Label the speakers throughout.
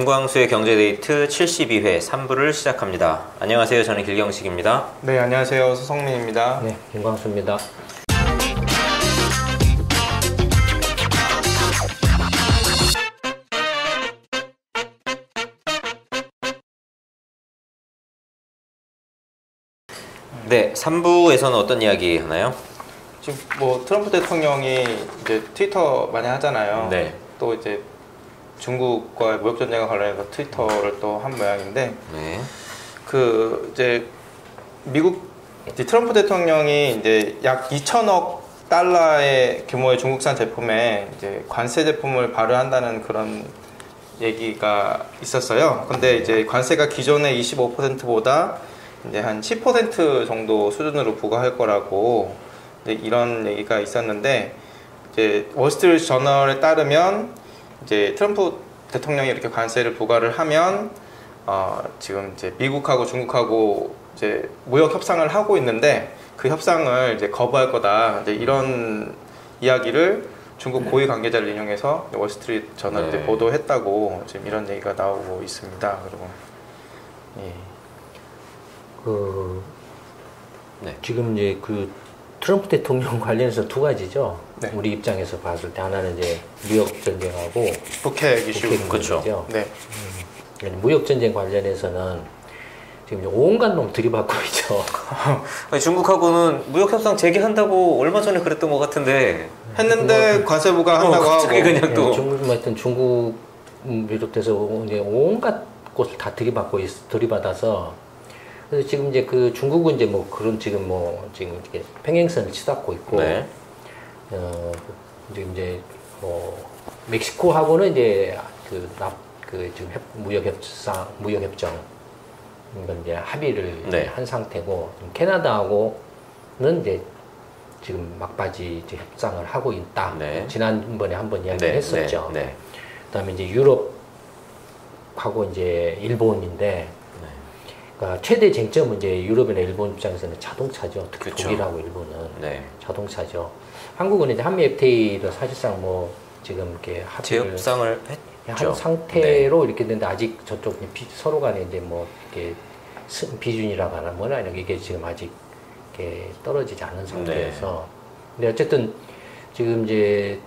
Speaker 1: 김광수의 경제데이트 72회 3부를 시작합니다. 안녕하세요. 저는 길경식입니다.
Speaker 2: 네, 안녕하세요. 서성민입니다.
Speaker 3: 네, 김광수입니다.
Speaker 1: 네, 3부에서는 어떤 이야기 하나요?
Speaker 2: 지금 뭐 트럼프 대통령이 이제 트위터 많이 하잖아요.
Speaker 1: 네.
Speaker 2: 또 이제 중국과 무역 전쟁과 관련해서 트위터를 또 한 모양인데,
Speaker 1: 네.
Speaker 2: 그 이제 미국 이제 트럼프 대통령이 이제 약 2천억 달러의 규모의 중국산 제품에 이제 관세 제품을 발효한다는 그런 얘기가 있었어요. 근데 이제 관세가 기존의 25%보다 이제 한 10% 정도 수준으로 부과할 거라고 이런 얘기가 있었는데, 이제 월스트리트 저널에 따르면 이제 트럼프 대통령이 이렇게 관세를 부과를 하면 지금 이제 미국하고 중국하고 이제 무역 협상을 하고 있는데 그 협상을 이제 거부할 거다, 이제 이런 이야기를 중국 고위 관계자를 인용해서 월스트리트 저널이 이제 보도했다고 지금 이런 얘기가 나오고 있습니다. 그리고
Speaker 3: 지금 이제 그 트럼프 대통령 관련해서 두 가지죠.
Speaker 2: 네.
Speaker 3: 우리 입장에서 봤을 때 하나는 이제 무역 전쟁하고
Speaker 2: 북핵 이슈.
Speaker 1: 그렇죠.
Speaker 2: 네.
Speaker 3: 무역 전쟁 관련해서는 지금 이제 온갖 놈 들이받고 있죠.
Speaker 1: 아니, 중국하고는 무역 협상 재개한다고 얼마 전에 그랬던 것 같은데
Speaker 2: 했는데 관세 부과한다고
Speaker 1: 갑자기
Speaker 2: 하고.
Speaker 1: 그냥 또
Speaker 3: 중국 비롯해서 이제 온갖 곳을 다 들이받아서. 그래서 지금 이제 그 중국은 이제 뭐 그런 지금 이렇게 평행선을 치닫고 있고,
Speaker 1: 네.
Speaker 3: 이제 뭐 멕시코하고는 이제 지금 무역협정 이건 이제 합의를 한 상태고, 캐나다하고는 이제 지금 막바지 이제 협상을 하고 있다.
Speaker 1: 네.
Speaker 3: 지난번에 한번 이야기를 했었죠.
Speaker 1: 네.
Speaker 3: 그다음에 이제 유럽하고 이제 일본인데. 그러니까 최대 쟁점은 이제 유럽이나 일본 입장에서는 자동차죠. 특히
Speaker 1: 그쵸.
Speaker 3: 독일하고 일본은 자동차죠. 한국은 이제 한미 FTA를 사실상 뭐 지금 이렇게
Speaker 1: 재협상을 했죠.
Speaker 3: 한 상태로 이렇게 됐는데 아직 저쪽 서로 간에 이제 뭐 이렇게 비준이라고 하나 뭐나 이게 지금 아직 이렇게 떨어지지 않은 상태여서. 근데 어쨌든 지금 이제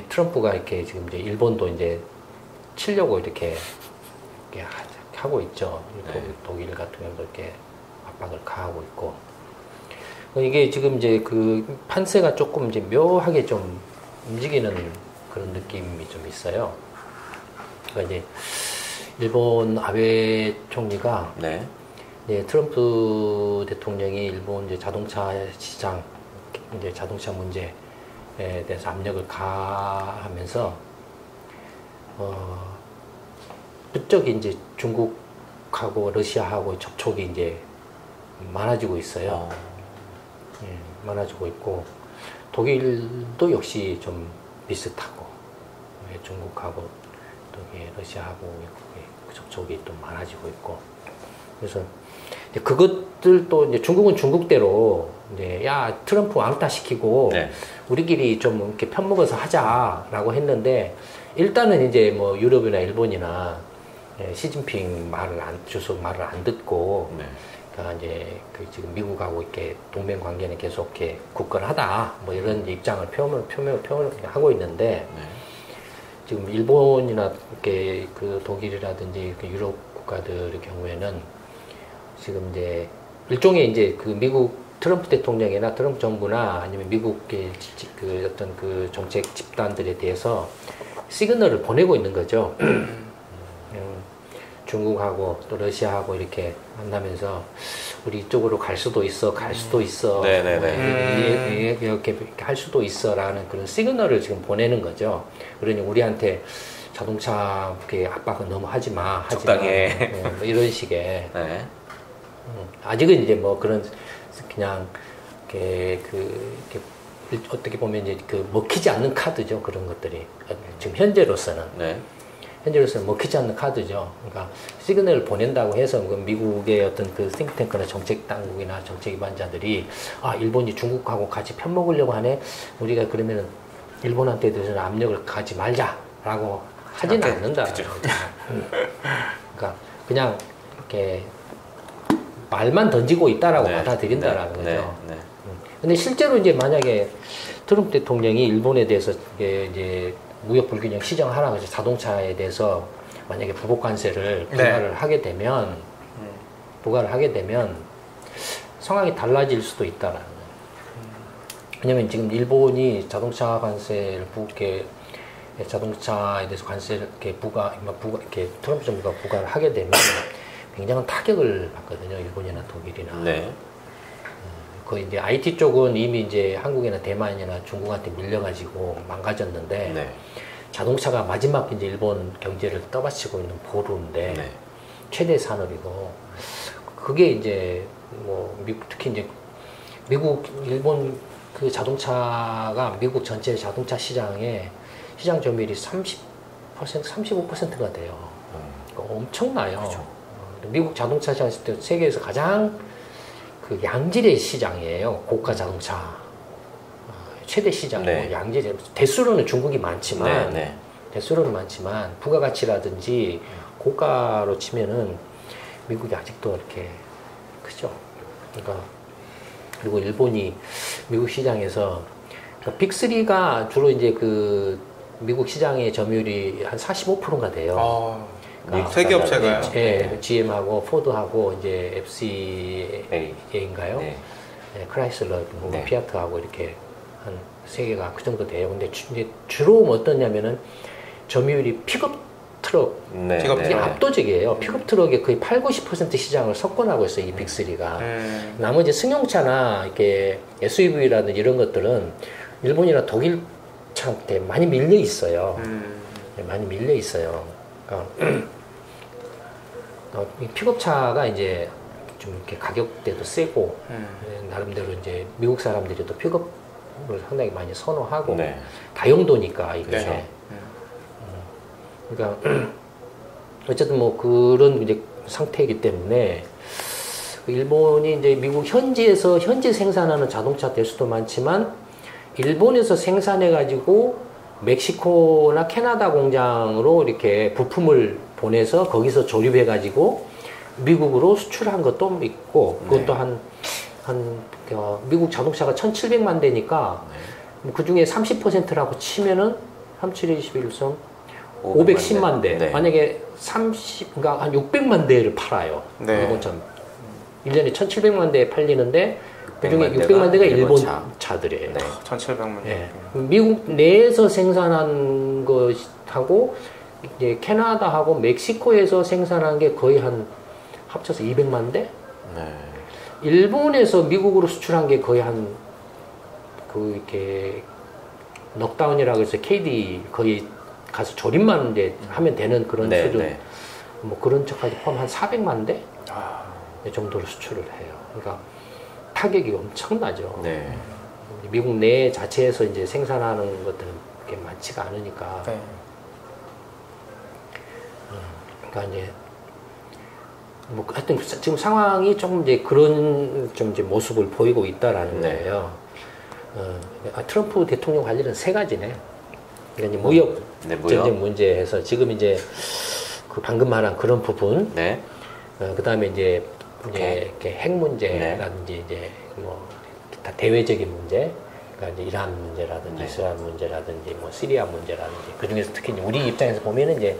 Speaker 3: 트럼프가 이렇게 지금 이제 일본도 이제 치려고 이렇게 하고 있죠. 독일 같은 경우도 이렇게 압박을 가하고 있고. 이게 지금 이제 그 판세가 조금 이제 묘하게 좀 움직이는 그런 느낌이 좀 있어요. 그러니까 이제 일본 아베 총리가 트럼프 대통령이 일본 이제 자동차 시장, 이제 자동차 문제에 대해서 압력을 가하면서 그쪽이 이제 중국하고 러시아하고 접촉이 이제 많아지고 있어요. 많아지고 있고, 독일도 역시 좀 비슷하고, 중국하고 러시아하고 접촉이 또 많아지고 있고. 그래서 이제 그것들도 이제 중국은 중국대로 이제 야 트럼프 왕따 시키고 우리끼리 좀 이렇게 편먹어서 하자라고 했는데, 일단은 이제 뭐 유럽이나 일본이나 시진핑 말을 안 듣고, 그러니까 이제 그 지금 미국하고 이렇게 동맹 관계는 계속 이렇게 굳건하다, 뭐 이런 입장을 표명을 하고 있는데, 지금 일본이나 이렇게 그 독일이라든지 그 유럽 국가들의 경우에는 지금 이제 일종의 이제 그 미국 트럼프 대통령이나 트럼프 정부나 아니면 미국의 그 어떤 그 정책 집단들에 대해서 시그널을 보내고 있는 거죠. 중국하고 또 러시아하고 이렇게 만나면서 우리 이쪽으로 갈 수도 있어. 이렇게 할 수도 있어라는 그런 시그널을 지금 보내는 거죠. 그러니 우리한테 자동차 압박은 너무 하지 마.
Speaker 1: 적당해.
Speaker 3: 뭐 이런 식의. 아직은 이제 뭐 그런 그냥 이렇게 어떻게 보면 이제 그 먹히지 않는 카드죠. 그런 것들이 지금 현재로서는 먹히지 않는 카드죠. 그러니까 시그널을 보낸다고 해서 그 미국의 어떤 그 싱크탱크나 정책 당국이나 정책 위반자들이 일본이 중국하고 같이 편먹으려고 하네. 우리가 그러면은 일본한테 대해서는 압력을 가지 말자라고 하지는 않는다.
Speaker 1: 그죠.
Speaker 3: 그러니까 그냥 이렇게 말만 던지고 있다라고
Speaker 1: 네.
Speaker 3: 받아들인다라는
Speaker 1: 네.
Speaker 3: 거죠.
Speaker 1: 네.
Speaker 3: 근데 실제로 이제 만약에 트럼프 대통령이 일본에 대해서 이제 무역 불균형 시정하라고 해서 자동차에 대해서 만약에 부복 관세를 부과를 하게 되면 상황이 달라질 수도 있다라는 거예요. 왜냐면 지금 일본이 자동차 관세를 자동차에 대해서 관세를 이렇게 트럼프 정부가 부과를 하게 되면 굉장한 타격을 받거든요. 일본이나 독일이나.
Speaker 1: 네.
Speaker 3: 거의 이제 IT 쪽은 이미 이제 한국이나 대만이나 중국한테 밀려가지고 망가졌는데
Speaker 1: 네.
Speaker 3: 자동차가 마지막 이제 일본 경제를 떠받치고 있는 보루인데
Speaker 1: 네.
Speaker 3: 최대 산업이고 그게 이제 뭐 특히 이제 일본 그 자동차가 미국 전체 자동차 시장의 시장 점유율이 35%가 돼요. 그러니까 엄청나요.
Speaker 1: 그렇죠.
Speaker 3: 미국 자동차 시장 있을 때 세계에서 가장 그 양질의 시장이에요. 고가 자동차 최대 시장.
Speaker 1: 네.
Speaker 3: 양질 대수로는 중국이 많지만
Speaker 1: 네.
Speaker 3: 대수로는 많지만 부가가치라든지 고가로 치면은 미국이 아직도 이렇게 크죠. 그러니까 그리고 일본이 미국 시장에서 그러니까 빅3가 주로 이제 그 미국 시장의 점유율이 한 45%가 돼요.
Speaker 2: 미국 세계 업체가요?
Speaker 3: 네, GM하고 포드하고 이제 FCA인가요?
Speaker 1: 네.
Speaker 3: 네, 크라이슬러,
Speaker 1: 네.
Speaker 3: 피아트하고 이렇게 한 세 개가 그 정도 돼요. 근데 이제 주로 어떠냐면은 점유율이 픽업 트럭
Speaker 1: 네.
Speaker 2: 픽업
Speaker 3: 이게
Speaker 2: 트럭.
Speaker 3: 압도적이에요. 픽업 트럭의 거의 80~90% 시장을 석권하고 있어요. 이 빅3가. 나머지 승용차나 이렇게 SUV라든지 이런 것들은 일본이나 독일 차한테 많이 밀려 있어요. 네, 많이 밀려 있어요. 그러니까 이 픽업차가 이제 좀 이렇게 가격대도 세고 나름대로 이제 미국 사람들이 또 픽업을 상당히 많이 선호하고
Speaker 1: 네.
Speaker 3: 다용도니까 이게.
Speaker 2: 네.
Speaker 3: 그러니까 어쨌든 뭐 그런 이제 상태이기 때문에 일본이 이제 미국 현지에 생산하는 자동차 대수도 많지만 일본에서 생산해 가지고 멕시코나 캐나다 공장으로 이렇게 부품을 보내서 거기서 조립해 가지고 미국으로 수출한 것도 있고 그것도 미국 자동차가 1,700만 대니까 그 중에 30%라고 치면은 3721선 510만 대.
Speaker 1: 네.
Speaker 3: 만약에 그러니까 한 600만 대를 팔아요.
Speaker 2: 네.
Speaker 3: 일본차. 1년에 1,700만 대 팔리는데 그 중에
Speaker 1: 600만
Speaker 3: 600만 대가 일본
Speaker 1: 차.
Speaker 3: 차들이에요.
Speaker 1: 네.
Speaker 2: 1,700만.
Speaker 3: 예. 미국 내에서 생산한 것하고 이제 캐나다하고 멕시코에서 생산한 게 거의 한 합쳐서 200만 대?
Speaker 1: 네.
Speaker 3: 일본에서 미국으로 수출한 게 거의 이렇게 넉다운이라고 해서 KD 거의 가서 조립만 이제 하면 되는 그런
Speaker 1: 네,
Speaker 3: 수준,
Speaker 1: 네.
Speaker 3: 뭐 그런 척까지 포함 한 400만 대 정도로 수출을 해요. 그러니까 타격이 엄청나죠.
Speaker 1: 네.
Speaker 3: 미국 내 자체에서 이제 생산하는 것들은 그렇게 많지가 않으니까.
Speaker 2: 네.
Speaker 3: 그러니까 이제 뭐 하여튼 지금 상황이 조금 이제 그런 좀 이제 모습을 보이고 있다라는
Speaker 1: 네.
Speaker 3: 거예요. 트럼프 대통령 관리는 세 가지네. 그러니까 이제 무역
Speaker 1: 네, 무역.
Speaker 3: 전쟁 문제에서 지금 이제 그 방금 말한 그런 부분,
Speaker 1: 네.
Speaker 3: 그다음에 이제
Speaker 1: 오케이.
Speaker 3: 이렇게 핵 문제라든지 이제 뭐 기타 대외적인 문제, 그러니까 이제 이란 문제라든지
Speaker 1: 네.
Speaker 3: 이스라엘 문제라든지 뭐 시리아 문제라든지 그 중에서 특히 이제 우리 입장에서 보면은 이제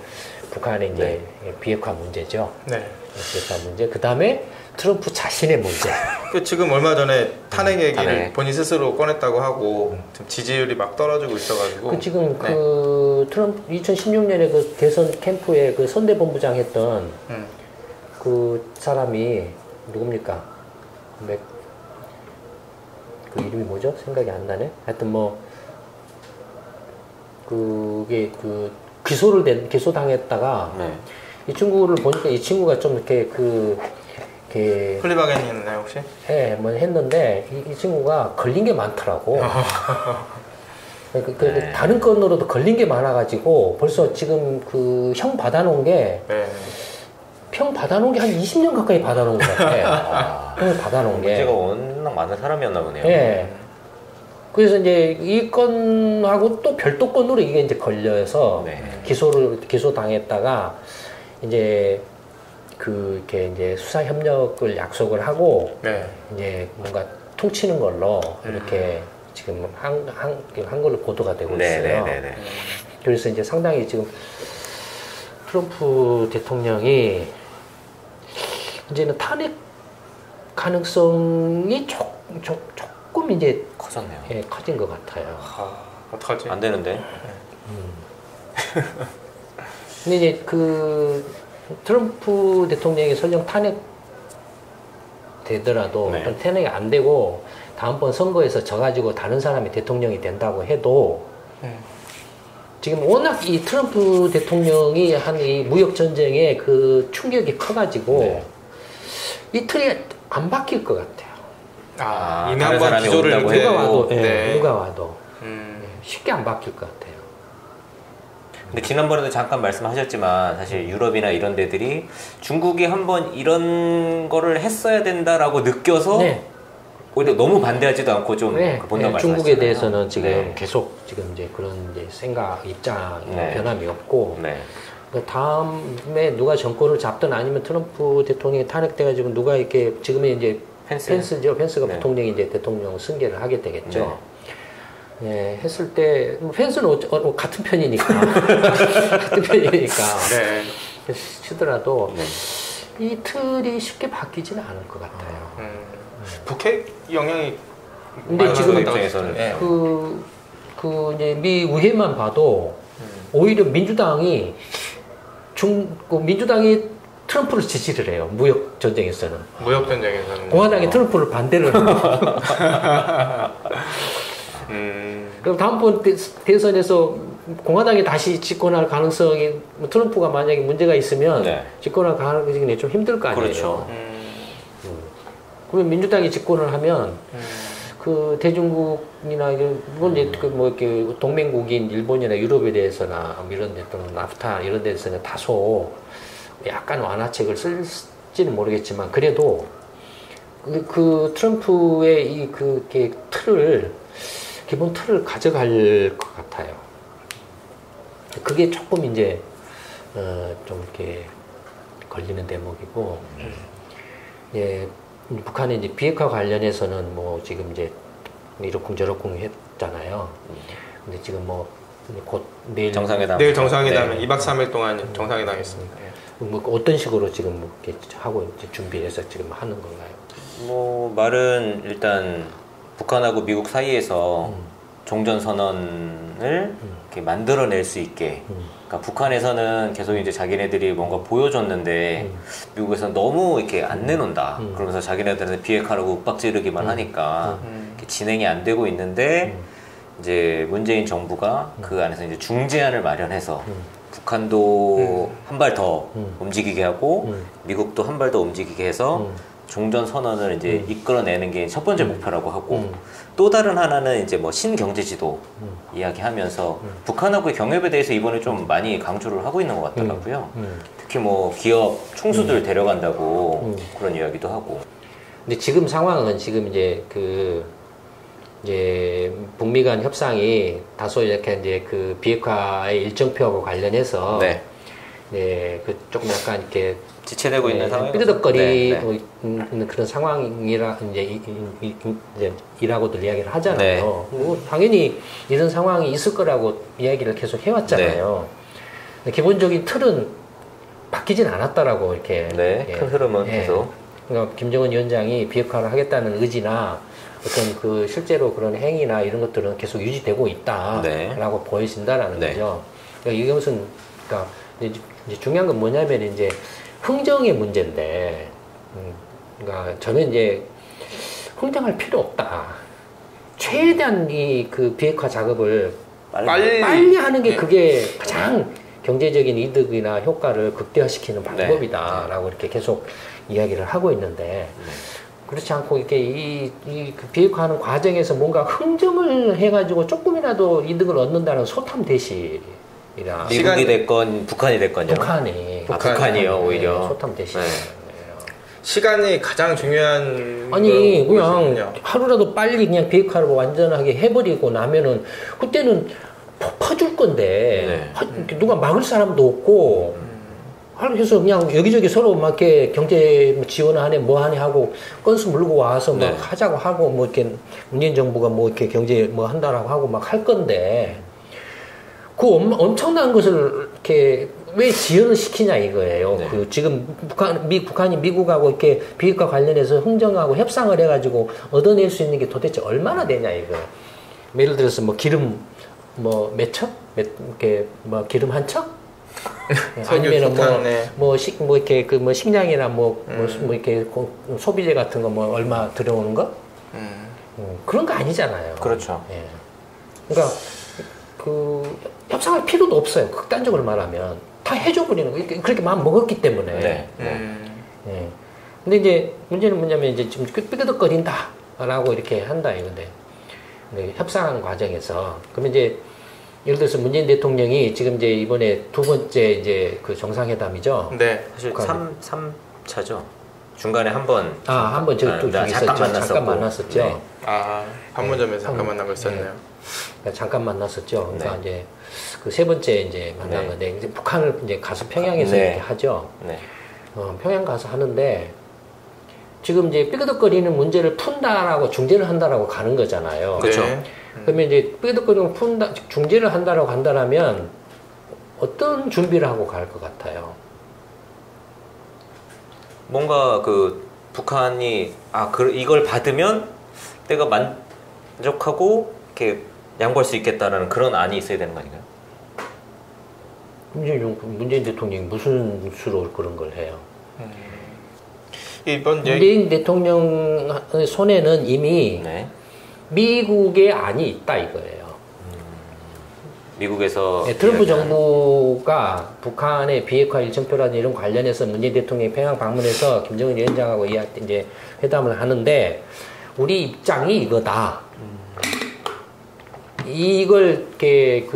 Speaker 3: 북한의 이제 비핵화 문제죠.
Speaker 2: 네.
Speaker 3: 비핵화 문제. 그다음에 트럼프 자신의 문제.
Speaker 2: 그 지금 얼마 전에 탄핵 얘기를
Speaker 1: 탄핵.
Speaker 2: 본인 스스로 꺼냈다고 하고 지금 지지율이 막 떨어지고 있어가지고.
Speaker 3: 그 지금
Speaker 2: 네.
Speaker 3: 그 트럼프 2016년에 그 대선 캠프에 그 선대본부장 했던 그 사람이 누굽니까? 그 이름이 뭐죠? 생각이 안 나네. 하여튼 뭐 그게 그 기소당했다가
Speaker 1: 네.
Speaker 3: 이 친구를 보니까 이 친구가 좀 이렇게 이렇게
Speaker 2: 플리바겐이 있나요 혹시?
Speaker 3: 뭐 했는데 이 친구가 걸린 게 많더라고.
Speaker 1: 네.
Speaker 3: 다른 건으로도 걸린 게 많아가지고 벌써 지금 그 형 받아놓은 게
Speaker 2: 네.
Speaker 3: 평 받아놓은 게 한 20년 가까이 받아놓은 것 같아. 평 받아놓은 게.
Speaker 1: 문제가 워낙 많은 사람이었나 보네요.
Speaker 3: 예. 그래서 이제 이 건하고 또 별도 건으로 이게 이제 걸려서
Speaker 1: 네.
Speaker 3: 기소 당했다가 이제 이렇게 이제 수사 협력을 약속을 하고
Speaker 2: 네.
Speaker 3: 이제 뭔가 퉁치는 걸로 이렇게 지금 한 걸로 보도가 되고 있어요.
Speaker 1: 네네네.
Speaker 3: 그래서 이제 상당히 지금 트럼프 대통령이 이제는 탄핵 가능성이 조금 이제
Speaker 1: 커졌네요.
Speaker 3: 예, 커진 것 같아요.
Speaker 2: 어떡하지?
Speaker 1: 안 되는데.
Speaker 3: 근데 이제 트럼프 대통령이 설령 탄핵 되더라도
Speaker 1: 네.
Speaker 3: 또는 탄핵이 안 되고 다음번 선거에서 져가지고 다른 사람이 대통령이 된다고 해도 지금 워낙 이 트럼프 대통령이 한 이 무역 전쟁의 그 충격이 커가지고
Speaker 1: 네.
Speaker 3: 이 틀이 안 바뀔 것 같아요.
Speaker 2: 이미
Speaker 1: 다른
Speaker 2: 한번
Speaker 1: 사람이
Speaker 2: 기조를
Speaker 1: 온다고
Speaker 2: 이렇게
Speaker 3: 누가 와도
Speaker 2: 네.
Speaker 3: 예, 누가 와도
Speaker 2: 음.
Speaker 3: 쉽게 안 바뀔 것 같아요.
Speaker 1: 근데 지난번에도 잠깐 말씀하셨지만 사실 유럽이나 이런 데들이 중국이 한번 이런 거를 했어야 된다라고 느껴서
Speaker 3: 네.
Speaker 1: 오히려 너무 반대하지도 않고 좀
Speaker 3: 네,
Speaker 1: 본다고
Speaker 3: 중국에
Speaker 1: 말씀하셨잖아요.
Speaker 3: 대해서는 지금
Speaker 1: 네.
Speaker 3: 계속 지금 이제 그런 이제 생각 입장
Speaker 1: 네.
Speaker 3: 변함이 없고
Speaker 1: 네.
Speaker 3: 그 다음에 누가 정권을 잡든 아니면 트럼프 대통령이 탄핵돼가지고 누가 이렇게 지금은 이제 펜스가
Speaker 1: 네.
Speaker 3: 부통령이 이제 대통령 승계를 하게 되겠죠. 네, 했을 때 펜스는 같은 편이니까 같은 편이니까
Speaker 2: 네.
Speaker 3: 치더라도
Speaker 1: 네.
Speaker 3: 이 틀이 쉽게 바뀌지는 않을 것 같아요.
Speaker 2: 북핵 영향이
Speaker 3: 근데
Speaker 2: 많이
Speaker 3: 지금
Speaker 2: 있다고
Speaker 1: 입장에서는
Speaker 2: 네.
Speaker 3: 이제 미 의회만 봐도 오히려 민주당이 민주당이 트럼프를 지지를 해요. 무역 전쟁에서는.
Speaker 2: 무역 전쟁에서는
Speaker 3: 공화당이 트럼프를 반대를 해요. 그럼 다음번 대선에서 공화당이 다시 집권할 가능성이 트럼프가 만약에 문제가 있으면
Speaker 1: 네.
Speaker 3: 집권할 가능성이 좀 힘들 거 아니에요.
Speaker 1: 그렇죠.
Speaker 3: 그러면 민주당이 집권을 하면 그 대중국이나 이건 이제 뭐 이렇게 동맹국인 일본이나 유럽에 대해서나 이런 데 또는 나프타 이런 데서는 다소 약간 완화책을 쓸지는 모르겠지만 그래도 그 트럼프의 이 기본 틀을 가져갈 것 같아요. 그게 조금 이제 좀 이렇게 걸리는 대목이고, 예, 북한의 이제 비핵화 관련해서는 뭐 지금 이제 이러쿵저러쿵 했잖아요. 근데 지금 뭐 곧 내일
Speaker 1: 정상회담.
Speaker 2: 내일 정상회담에
Speaker 1: 네.
Speaker 2: 2박 3일 동안 정상회담이 있습니다.
Speaker 3: 뭐 어떤 식으로 지금 뭐 이렇게 하고 이제 준비해서 지금 하는 건가요?
Speaker 1: 뭐 말은 일단 북한하고 미국 사이에서 종전 선언을 이렇게 만들어낼 수 있게. 그러니까 북한에서는 계속 이제 자기네들이 뭔가 보여줬는데 미국에서는 너무 이렇게 안 내놓는다. 그러면서 자기네들한테 비핵화라고 윽박지르기만 하니까 이렇게 진행이 안 되고 있는데 이제 문재인 정부가 그 안에서 이제 중재안을 마련해서 북한도 한 발 더 움직이게 하고 미국도 한 발 더 움직이게 해서 종전 선언을 이제 이끌어내는 게 첫 번째 목표라고 하고 또 다른 하나는 이제 뭐 신경제지도 이야기하면서 북한하고의 경협에 대해서 이번에 좀 많이 강조를 하고 있는 것 같더라고요. 특히 뭐 기업 총수들 데려간다고 그런 이야기도 하고.
Speaker 3: 근데 지금 상황은 지금 이제 이제 북미 간 협상이 다소 이렇게 이제 그 비핵화의 일정표하고 관련해서 네, 그 조금 약간 이렇게
Speaker 1: 지체되고 있는 상황이
Speaker 3: 삐그덕거리는 그런 상황이라 이제 이라고들 이야기를 하잖아요. 그리고 당연히 이런 상황이 있을 거라고 이야기를 계속 해왔잖아요. 근데 기본적인 틀은 바뀌진 않았다라고 이렇게
Speaker 1: 큰 흐름은 계속.
Speaker 3: 그러니까 김정은 위원장이 비핵화를 하겠다는 의지나 어떤 그 실제로 그런 행위나 이런 것들은 계속 유지되고 있다라고 보여진다라는 거죠. 그러니까 이것은 그러니까 이제 중요한 건 뭐냐면 이제 흥정의 문제인데, 그러니까 저는 이제 흥정할 필요 없다. 최대한 이 그 비핵화 작업을 빨리 하는 게 그게 가장 경제적인 이득이나 효과를 극대화시키는 방법이다라고 이렇게 계속 이야기를 하고 있는데. 그렇지 않고 이렇게 그 비핵화하는 과정에서 뭔가 흥정을 해가지고 조금이라도 이득을 얻는다는 소탐 대실이라.
Speaker 1: 미국이 됐건 북한이 됐건요.
Speaker 3: 북한이요
Speaker 1: 오히려.
Speaker 3: 소탐 대실.
Speaker 2: 시간이 가장 중요한
Speaker 3: 아니
Speaker 2: 거라고
Speaker 3: 그냥
Speaker 2: 보시군요.
Speaker 3: 하루라도 빨리 그냥 비핵화를 완전하게 해버리고 나면은 그때는 퍼줄 건데 누가 막을 사람도 없고 그래서 그냥 여기저기 서로 막 이렇게 경제 지원하네 뭐하네 하고 건수 물고 와서 막 하자고 하고 뭐 이렇게 문재인 정부가 뭐 이렇게 경제 뭐 한다라고 하고 막 할 건데 그 엄청난 것을 이렇게 왜 지연을 시키냐 이거예요.
Speaker 1: 네.
Speaker 3: 그 지금 북한이 미국하고 이렇게 비핵화 관련해서 흥정하고 협상을 해가지고 얻어낼 수 있는 게 도대체 얼마나 되냐 이거. 예를 들어서 뭐 기름 뭐 몇 척? 이렇게 뭐 기름 한 척? 아니면은 뭐 이렇게 그 뭐 식량이나 뭐 이렇게 소비재 같은 거 뭐 얼마 들어오는 거? 그런 거 아니잖아요.
Speaker 1: 그렇죠.
Speaker 3: 예. 그러니까 그 협상할 필요도 없어요. 극단적으로 말하면 다 해줘버리는 거. 그렇게 마음 먹었기 때문에.
Speaker 1: 네.
Speaker 3: 예. 근데 이제 문제는 뭐냐면 이제 지금 삐그덕거린다라고 이렇게 한다 이건데. 근데 협상하는 과정에서 그러면 이제 예를 들어서 문재인 대통령이 지금 이제 이번에 두 번째 이제 그 정상회담이죠.
Speaker 2: 네.
Speaker 1: 사실 3차죠. 중간에 한 번.
Speaker 3: 한 번 저기 또 잠깐 만났었죠.
Speaker 1: 네.
Speaker 2: 판문점에서 잠깐 만난 거 있었네요.
Speaker 3: 그러니까 잠깐 만났었죠. 그러니까 이제 그 세 번째 이제 만난 건데 이제 북한을 이제 가서 평양에서 이렇게 하죠.
Speaker 1: 네.
Speaker 3: 평양 가서 하는데 지금 이제 삐그덕거리는 문제를 푼다라고 중재를 한다라고 가는 거잖아요.
Speaker 1: 그렇죠.
Speaker 2: 네.
Speaker 3: 그러면 이제 삐그덕거리는 중재를 한다라고 간다라면 어떤 준비를 하고 갈 것 같아요?
Speaker 1: 뭔가 그 북한이 이걸 받으면 내가 만족하고 이렇게 양보할 수 있겠다라는 그런 안이 있어야 되는 거 아닌가요?
Speaker 3: 문재인 대통령이 무슨 수로 그런 걸 해요?
Speaker 2: 문재인
Speaker 3: 대통령 손에는 이미 미국의 안이 있다 이거예요.
Speaker 1: 미국에서
Speaker 3: 트럼프 정부가 북한의 비핵화 일정표라든 이런 관련해서 문재인 대통령이 평양 방문해서 김정은 위원장하고 이제 회담을 하는데 우리 입장이 이거다. 이걸 이렇게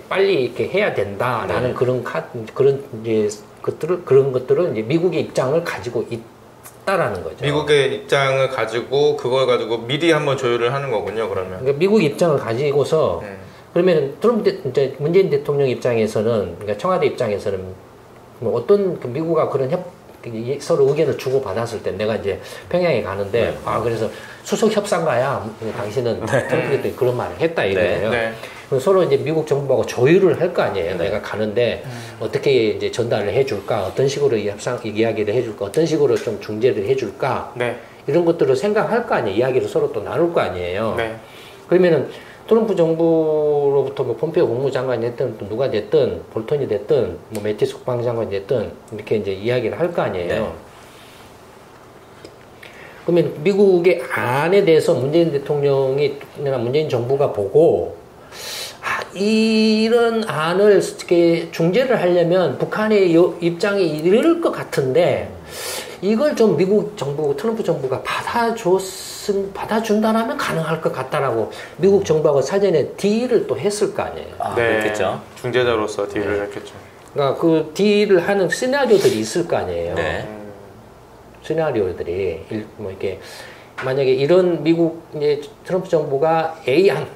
Speaker 3: 빨리 이렇게 해야 된다라는 그런 것들을 이제 미국의 입장을 가지고 있다라는 거죠.
Speaker 2: 미국의 입장을 가지고 그걸 가지고 미리 한번 조율을 하는 거군요. 그러면
Speaker 3: 미국 입장을 가지고서 그러면 이제 문재인 대통령 입장에서는 그러니까 청와대 입장에서는 뭐 어떤 미국과 그런 서로 의견을 주고 받았을 때 내가 이제 평양에 가는데 그래서 수석 협상가야 당신은 트럼프 때 그런 말을 했다 이거예요. 서로 이제 미국 정부하고 조율을 할 거 아니에요. 내가 가는데 어떻게 이제 전달을 해줄까, 어떤 식으로 이야기를 해줄까, 어떤 식으로 좀 중재를 해줄까 이런 것들을 생각할 거 아니에요. 이야기를 서로 또 나눌 거 아니에요. 그러면은 트럼프 정부로부터 뭐 폼페이오 국무장관이 됐든 또 누가 됐든 볼턴이 됐든 뭐 매티스 국방장관이 됐든 이렇게 이제 이야기를 할 거 아니에요. 그러면 미국의 안에 대해서 문재인 대통령이나 문재인 정부가 보고 이런 안을 이렇게 중재를 하려면 북한의 입장이 이럴 것 같은데 이걸 좀 미국 정부, 트럼프 정부가 받아준다라면 가능할 것 같다라고 미국 정부하고 사전에 딜을 또 했을 거 아니에요.
Speaker 1: 그렇겠죠.
Speaker 2: 중재자로서 딜을 했겠죠.
Speaker 3: 그러니까 그 딜을 하는 시나리오들이 있을 거 아니에요. 시나리오들이 뭐 이렇게 만약에 이런 미국 이제 트럼프 정부가 A안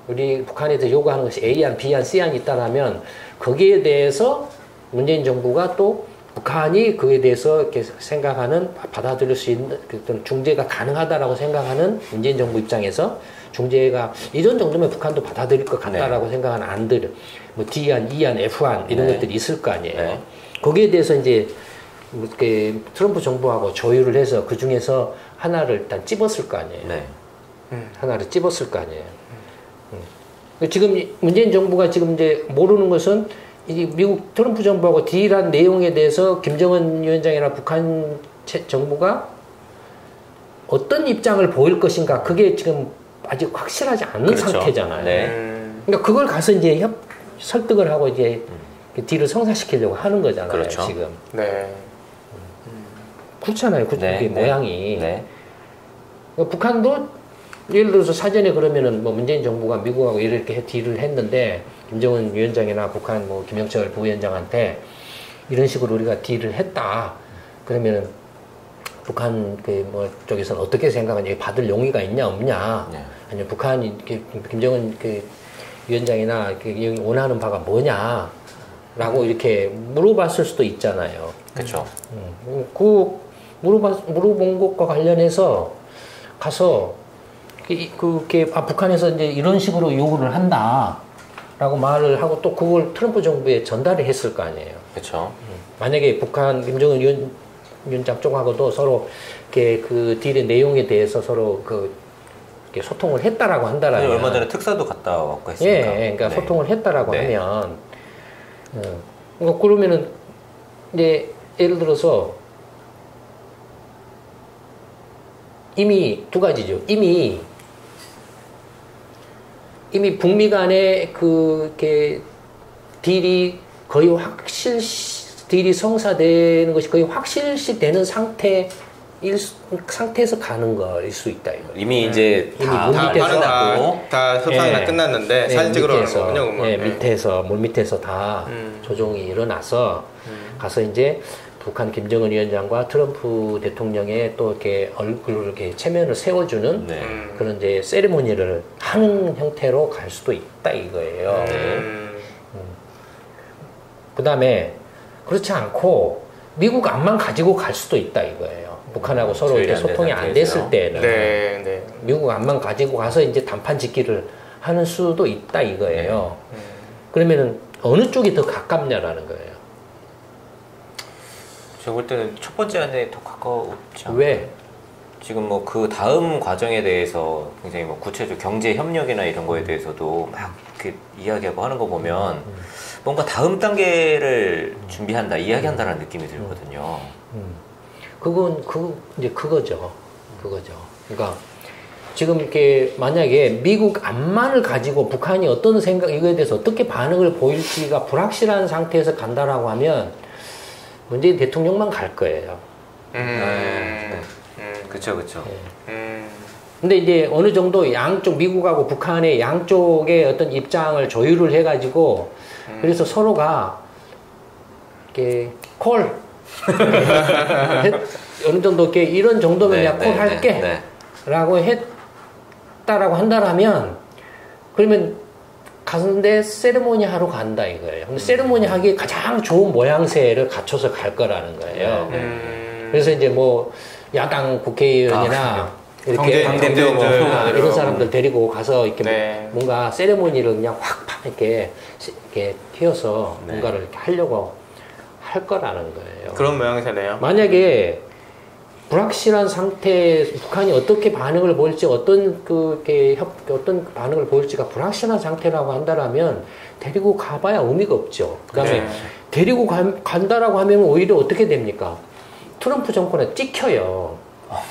Speaker 3: 우리 북한에서 요구하는 것이 A안, B안, C안이 있다라면 거기에 대해서 문재인 정부가 또 북한이 그에 대해서 이렇게 생각하는 받아들일 수 있는 어떤 중재가 가능하다라고 생각하는 문재인 정부 입장에서 중재가 이런 정도면 북한도 받아들일 것 같다라고 생각하는 안들 뭐 D안, E안, F안 이런 것들이 있을 거 아니에요. 거기에 대해서 이제 이렇게 트럼프 정부하고 조율을 해서 그 중에서 하나를 일단 찝었을 거 아니에요. 하나를 찝었을 거 아니에요. 지금 문재인 정부가 지금 이제 모르는 것은 이 미국 트럼프 정부하고 딜한 내용에 대해서 김정은 위원장이나 북한 정부가 어떤 입장을 보일 것인가 그게 지금 아직 확실하지 않는 상태잖아요. 그러니까 그걸 가서 이제 설득을 하고 이제 딜을 성사시키려고 하는 거잖아요. 지금. 그렇잖아요. 그게 모양이. 그러니까 북한도 예를 들어서 사전에 그러면은 뭐 문재인 정부가 미국하고 이렇게 딜을 했는데 김정은 위원장이나 북한 뭐 김영철 부위원장한테 이런 식으로 우리가 딜을 했다. 그러면은 북한 그 뭐 쪽에서는 어떻게 생각하냐, 받을 용의가 있냐 없냐,
Speaker 1: 네.
Speaker 3: 아니면 북한이 김정은 그 위원장이나 그 원하는 바가 뭐냐라고 이렇게 물어봤을 수도 있잖아요.
Speaker 1: 그렇죠.
Speaker 3: 그 물어본 것과 관련해서 가서 북한에서 이제 이런 식으로 요구를 한다라고 말을 하고 또 그걸 트럼프 정부에 전달을 했을 거 아니에요.
Speaker 1: 그렇죠.
Speaker 3: 만약에 북한 김정은 위원장 쪽하고도 서로 이렇게 그 딜의 내용에 대해서 서로 이렇게 소통을 했다라고 한다라면
Speaker 1: 얼마 전에 특사도 갔다 왔고 했으니까.
Speaker 3: 그러니까
Speaker 1: 네.
Speaker 3: 소통을 했다라고
Speaker 1: 네.
Speaker 3: 하면 그러니까 그러면은 이제 예를 들어서 이미 두 가지죠. 이미 북미 간의 그게 딜이 거의 딜이 성사되는 것이 거의 확실시 되는 상태에서 가는 거일 수 있다 이거.
Speaker 1: 이미 이제
Speaker 3: 이미
Speaker 1: 다
Speaker 3: 물 밑에서
Speaker 1: 끝났고
Speaker 2: 다 협상이 다 끝났는데 사진 찍으러 가는 거군요. 그러면.
Speaker 3: 밑에서 물 밑에서 다 조종이 일어나서 가서 이제 북한 김정은 위원장과 트럼프 대통령의 또 이렇게 얼굴을 이렇게 체면을 세워주는
Speaker 1: 네.
Speaker 3: 그런 이제 세리머니를 하는 형태로 갈 수도 있다 이거예요. 그 다음에 그렇지 않고 미국 안만 가지고 갈 수도 있다 이거예요. 북한하고 서로 이렇게 소통이 안 됐을 때는
Speaker 2: 네.
Speaker 3: 미국 안만 가지고 가서 이제 단판 짓기를 하는 수도 있다 이거예요. 그러면은 어느 쪽이 더 가깝냐라는 거예요.
Speaker 1: 제가 볼 때는 첫 번째 안에 더 가까웠지 않나요?
Speaker 3: 왜?
Speaker 1: 지금 뭐 그 다음 과정에 대해서 굉장히 뭐 구체적 경제 협력이나 이런 거에 대해서도 막 이렇게 이야기하고 하는 거 보면 뭔가 다음 단계를 준비한다, 이야기한다라는 느낌이 들거든요.
Speaker 3: 그건 이제 그거죠. 그러니까 지금 이렇게 만약에 미국 안만을 가지고 북한이 어떤 생각 이거에 대해서 어떻게 반응을 보일지가 불확실한 상태에서 간다라고 하면 문재인 대통령만 갈 거예요.
Speaker 1: 그렇죠.
Speaker 3: 근데 이제 어느 정도 양쪽 미국하고 북한의 양쪽의 어떤 입장을 조율을 해가지고 그래서 서로가 이렇게 콜 어느 정도 이렇게 이런 정도면 내가 콜 할게 라고 했다라고 한다라면 그러면 가는데 세리머니 하러 간다 이거예요. 근데 세리머니 하기에 가장 좋은 모양새를 갖춰서 갈 거라는 거예요. 그래서 이제 뭐 야당 국회의원이나 이렇게 이런 사람들 데리고 가서 이렇게 뭔가 세리머니를 그냥 확 이렇게 튀어서 뭔가를 이렇게 하려고 할 거라는 거예요.
Speaker 2: 그런 모양새네요.
Speaker 3: 만약에 불확실한 상태, 북한이 어떻게 반응을 보일지, 어떤 반응을 보일지가 불확실한 상태라고 한다라면 데리고 가봐야 의미가 없죠. 그다음에 데리고 간다라고 하면 오히려 어떻게 됩니까? 트럼프 정권에 찍혀요.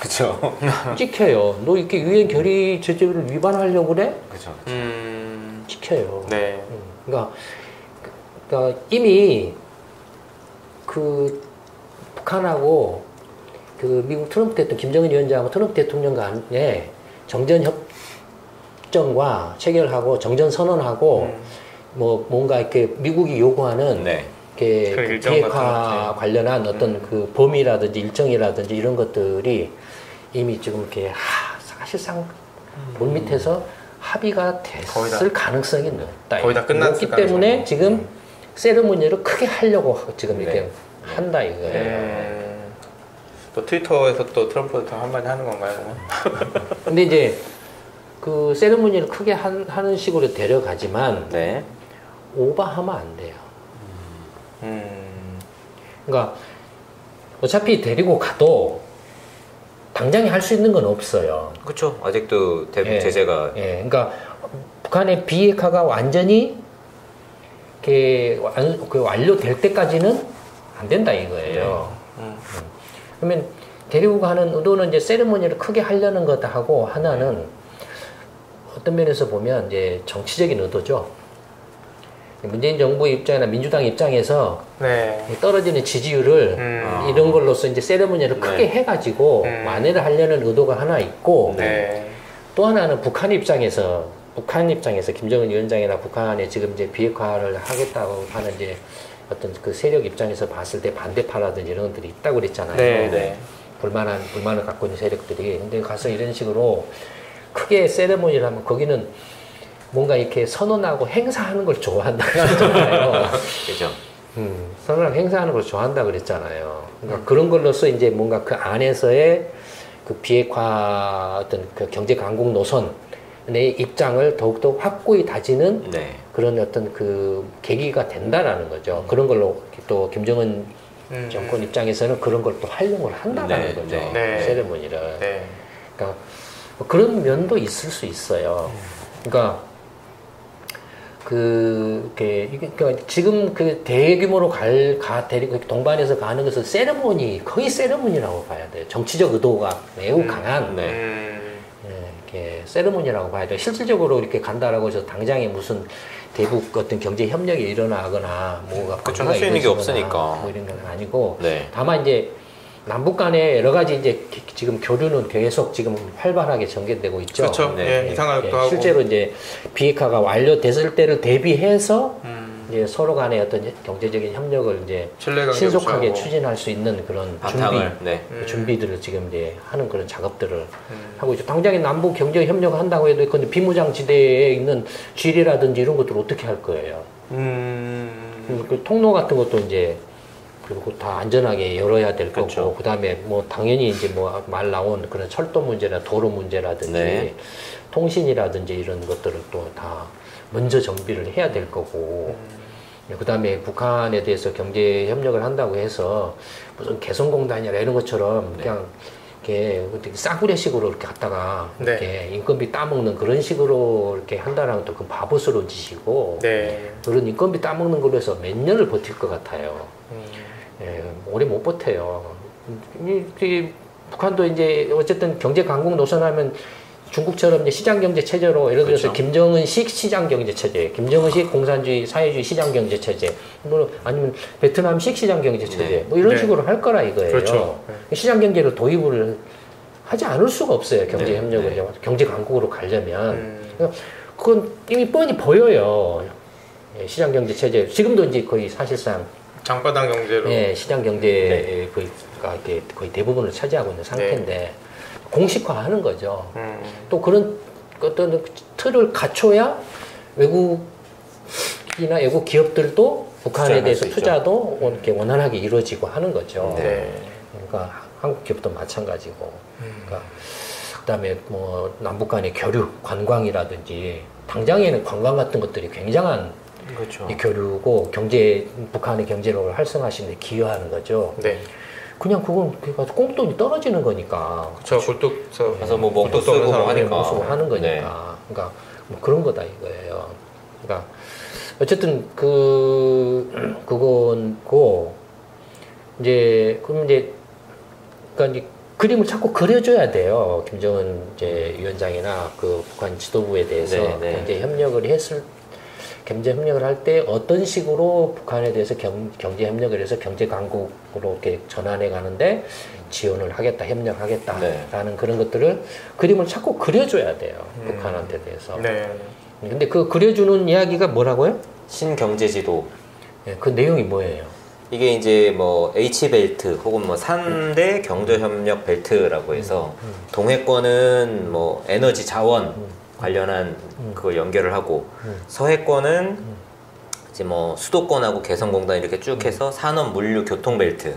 Speaker 1: 그렇죠.
Speaker 3: 찍혀요. 너 이렇게 유엔 결의 제재를 위반하려고 그래?
Speaker 1: 그렇죠.
Speaker 3: 찍혀요.
Speaker 2: 네.
Speaker 3: 그러니까 이미 그 북한하고 그 미국 트럼프 대통령, 김정은 위원장하고 트럼프 대통령 간에 정전 협정과 체결하고 정전 선언하고 뭐 뭔가 이렇게 미국이 요구하는 이렇게 비핵화 관련한 어떤 그 범위라든지 일정이라든지 이런 것들이 이미 지금 이렇게 사실상 물 밑에서 합의가 됐을 가능성이 높다.
Speaker 2: 거의 다 끝났기
Speaker 3: 때문에 지금 세리머니를 크게 하려고 지금 이렇게 한다 이거예요.
Speaker 2: 또 트위터에서 또 트럼프 대통령 한마디 하는 건가요?
Speaker 3: 근데 이제 그 세리머니를 크게 하는 식으로 데려가지만 오버하면 안 돼요. 그러니까 어차피 데리고 가도 당장에 할 수 있는 건 없어요.
Speaker 1: 그렇죠. 아직도 제재가.
Speaker 3: 그러니까 북한의 비핵화가 완전히 이렇게 완료될 때까지는 안 된다 이거예요. 그러면 데리고 가는 의도는 이제 세리머니를 크게 하려는 것하고 하나는 어떤 면에서 보면 이제 정치적인 의도죠. 문재인 정부 입장이나 민주당 입장에서 떨어지는 지지율을 이런 걸로서 이제 세리머니를 크게 해가지고 만회를 하려는 의도가 하나 있고 또 하나는 북한 입장에서 김정은 위원장이나 북한에 지금 이제 비핵화를 하겠다고 하는 이제 어떤 그 세력 입장에서 봤을 때 반대파라든지 이런 것들이 있다고 그랬잖아요.
Speaker 2: 네.
Speaker 3: 불만을 갖고 있는 세력들이. 근데 가서 이런 식으로 크게 세레모니를 하면 거기는 뭔가 이렇게 선언하고 행사하는 걸 좋아한다고 그랬잖아요.
Speaker 1: 그죠.
Speaker 3: 선언하고 행사하는 걸 좋아한다 그랬잖아요. 그러니까 그런 걸로써 이제 뭔가 그 안에서의 그 비핵화 어떤 그 경제 강국 노선의 입장을 더욱더 확고히 다지는
Speaker 1: 네.
Speaker 3: 그런 어떤 그 계기가 된다라는 거죠. 그런 걸로 또 김정은 정권 입장에서는 그런 걸 또 활용을 한다는
Speaker 1: 네,
Speaker 3: 거죠.
Speaker 2: 네.
Speaker 3: 세레모니를.
Speaker 2: 네.
Speaker 3: 그러니까 뭐 그런 면도 있을 수 있어요. 그러니까 그러니까 지금 그 대규모로 데리고 동반해서 가는 것은 거의 세레모니라고 봐야 돼요. 정치적 의도가 매우 강한
Speaker 1: 네.
Speaker 3: 이렇게 세레모니라고 봐야 돼요. 실질적으로 이렇게 간다라고 해서 당장에 무슨 대북 어떤 경제 협력이 일어나거나 뭐가
Speaker 1: 그쵸, 할수 있는 게 없으니까.
Speaker 3: 뭐 이런 건 아니고
Speaker 1: 네.
Speaker 3: 다만 이제 남북 간에 여러 가지 이제 지금 교류는 계속 지금 활발하게 전개되고 있죠.
Speaker 2: 그렇죠.
Speaker 1: 네.
Speaker 2: 예, 이상하기도 하고.
Speaker 3: 실제로 이제 비핵화가 완료됐을 때를 대비해서 이제 서로 간의 어떤 경제적인 협력을 이제
Speaker 2: 신뢰관계
Speaker 3: 신속하게
Speaker 2: 유지하고.
Speaker 3: 추진할 수 있는 그런
Speaker 1: 바탕을. 네.
Speaker 3: 준비들을 지금 이제 하는 그런 작업들을 하고 있죠. 당장에 남북 경제 협력을 한다고 해도 근데 비무장지대에 있는 지리라든지 이런 것들을 어떻게 할 거예요? 그 통로 같은 것도 이제 그리고 다 안전하게 열어야 될 거고,
Speaker 1: 그렇죠.
Speaker 3: 그다음에 뭐 당연히 이제 뭐 말 나온 그런 철도 문제나 도로 문제라든지
Speaker 1: 네.
Speaker 3: 통신이라든지 이런 것들을 또 다 먼저 정비를 해야 될 거고, 그다음에 북한에 대해서 경제 협력을 한다고 해서 무슨 개성공단이나 이런 것처럼 그냥 이렇게 싸구려식으로 이렇게 갖다가
Speaker 2: 네.
Speaker 3: 이렇게 인건비 따먹는 그런 식으로 이렇게 한다는 것도 그 바보스러운 짓이고,
Speaker 2: 네.
Speaker 3: 그런 인건비 따먹는 걸로 해서 몇 년을 버틸 것 같아요. 예, 오래 못 버텨요. 북한도 이제 어쨌든 경제 강국 노선하면 중국처럼 이제 시장 경제 체제로 예를 들어서
Speaker 1: 그렇죠.
Speaker 3: 김정은식 시장 경제 체제, 김정은식 공산주의 사회주의 시장 경제 체제, 뭐 아니면 베트남식 시장 경제 체제,
Speaker 1: 네.
Speaker 3: 뭐 이런
Speaker 2: 네.
Speaker 3: 식으로 할 거라 이거예요.
Speaker 2: 그렇죠.
Speaker 3: 시장 경제를 도입을 하지 않을 수가 없어요. 경제
Speaker 1: 네.
Speaker 3: 협력을
Speaker 1: 네.
Speaker 3: 경제 강국으로 가려면 그건 이미 뻔히 보여요. 예, 시장 경제 체제 지금도 이제 거의 사실상
Speaker 2: 장바닥 경제로.
Speaker 3: 예, 시장 경제의 거의 대부분을 차지하고 있는 상태인데 공식화하는 거죠. 또 그런 어떤 틀을 갖춰야 외국이나 외국 기업들도 북한에
Speaker 1: 투자할
Speaker 3: 대해서
Speaker 1: 수 있죠.
Speaker 3: 투자도 이렇게 원활하게 이루어지고 하는 거죠.
Speaker 2: 네.
Speaker 3: 그러니까 한국 기업도 마찬가지고. 그러니까 그다음에 뭐 남북 간의 교류, 관광이라든지 당장에는 관광 같은 것들이 굉장한
Speaker 1: 그렇죠.
Speaker 3: 이 교류고 북한의 경제를 활성화시키는 데 기여하는 거죠.
Speaker 2: 네.
Speaker 3: 그냥 그건 꽁돈이 떨어지는 거니까.
Speaker 2: 저 굴뚝서
Speaker 1: 가서 뭐 먹고
Speaker 2: 굴뚝
Speaker 1: 쓰고
Speaker 2: 사람이
Speaker 1: 하니까.
Speaker 3: 모습을 하는 거니까.
Speaker 1: 네.
Speaker 3: 그러니까 뭐 그런 거다 이거예요. 그러니까 어쨌든 그거고 그럼 이제 그러니까 이제 그림을 자꾸 그려줘야 돼요. 김정은 이제 위원장이나 그 북한 지도부에 대해서
Speaker 1: 네, 네.
Speaker 3: 경제 협력을 할 때 어떤 식으로 북한에 대해서 경제 협력을 해서 경제 강국으로 이렇게 전환해 가는데 지원을 하겠다, 협력하겠다라는
Speaker 1: 네.
Speaker 3: 그런 것들을 그림을 자꾸 그려줘야 돼요. 북한한테 대해서.
Speaker 2: 네.
Speaker 3: 근데 그 그려주는 이야기가 뭐라고요?
Speaker 1: 신경제지도.
Speaker 3: 네, 그 내용이 뭐예요?
Speaker 1: 이게 이제 뭐 H벨트 혹은 뭐 3대 경제협력 벨트라고 해서 동해권은 뭐 에너지 자원 관련한 그걸 연결을 하고 서해권은 이제 뭐 수도권하고 개성공단 이렇게 쭉 해서 산업 물류 교통 벨트.